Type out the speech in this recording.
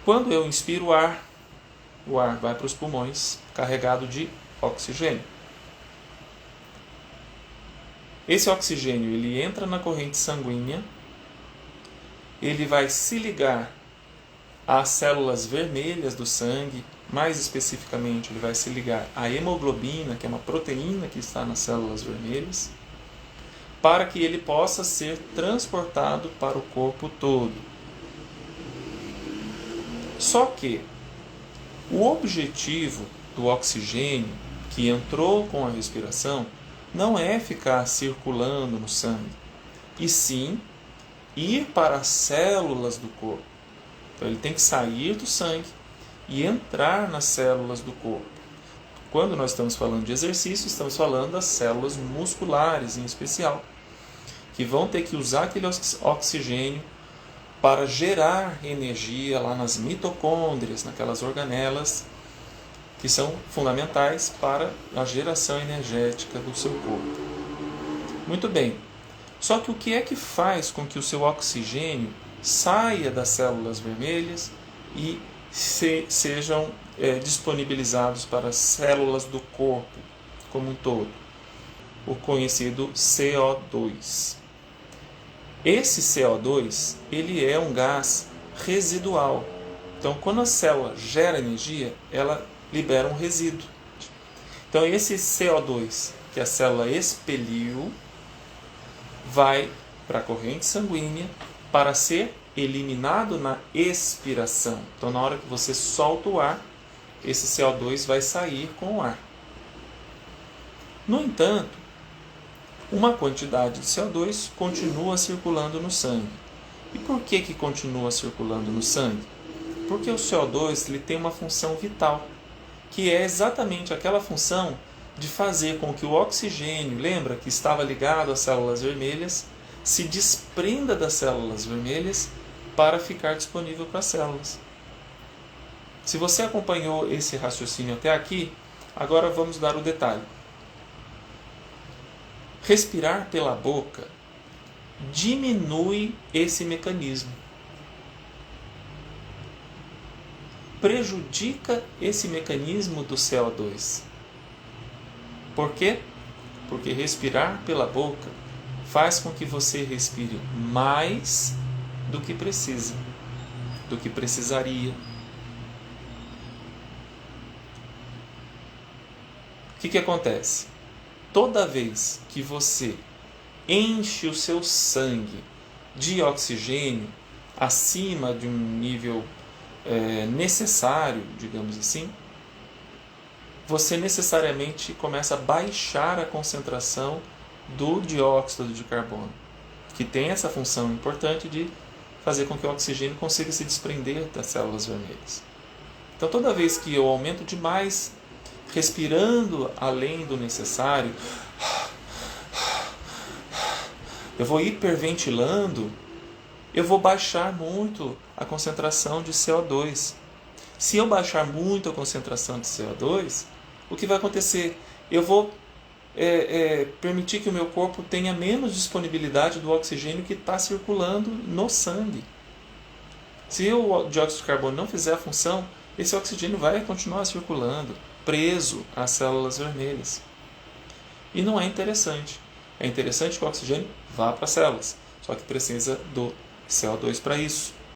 Quando eu inspiro o ar vai para os pulmões carregado de oxigênio. Esse oxigênio ele entra na corrente sanguínea, ele vai se ligar às células vermelhas do sangue, mais especificamente ele vai se ligar à hemoglobina, que é uma proteína que está nas células vermelhas, para que ele possa ser transportado para o corpo todo. Só que o objetivo do oxigênio que entrou com a respiração não é ficar circulando no sangue, e sim ir para as células do corpo. Então ele tem que sair do sangue e entrar nas células do corpo. Quando nós estamos falando de exercício, estamos falando das células musculares em especial, que vão ter que usar aquele oxigênio para gerar energia lá nas mitocôndrias, naquelas organelas que são fundamentais para a geração energética do seu corpo. Muito bem. Só que o que é que faz com que o seu oxigênio saia das células vermelhas e sejam disponibilizados para as células do corpo como um todo? O conhecido CO2. Esse CO2 ele é um gás residual. Então, quando a célula gera energia, ela libera um resíduo. Então, esse CO2 que a célula expeliu vai para a corrente sanguínea para ser eliminado na expiração. Então, na hora que você solta o ar, esse CO2 vai sair com o ar. No entanto, uma quantidade de CO2 continua circulando no sangue. E por que continua circulando no sangue? Porque o CO2 ele tem uma função vital, que é exatamente aquela função de fazer com que o oxigênio, lembra que estava ligado às células vermelhas, se desprenda das células vermelhas para ficar disponível para as células. Se você acompanhou esse raciocínio até aqui, agora vamos dar o detalhe. Respirar pela boca diminui esse mecanismo. Prejudica esse mecanismo do CO2. Por quê? Porque respirar pela boca faz com que você respire mais do que precisa, do que precisaria. O que acontece? Toda vez que você enche o seu sangue de oxigênio acima de um nível necessário, digamos assim, você necessariamente começa a baixar a concentração do dióxido de carbono, que tem essa função importante de fazer com que o oxigênio consiga se desprender das células vermelhas. Então, toda vez que eu aumento demais, respirando além do necessário, eu vou hiperventilando, eu vou baixar muito a concentração de CO2. Se eu baixar muito a concentração de CO2, o que vai acontecer? Eu vou permitir que o meu corpo tenha menos disponibilidade do oxigênio que está circulando no sangue. Se o dióxido de carbono não fizer a função, esse oxigênio vai continuar circulando, preso às células vermelhas. E não é interessante. É interessante que o oxigênio vá para as células, só que precisa do CO2 para isso.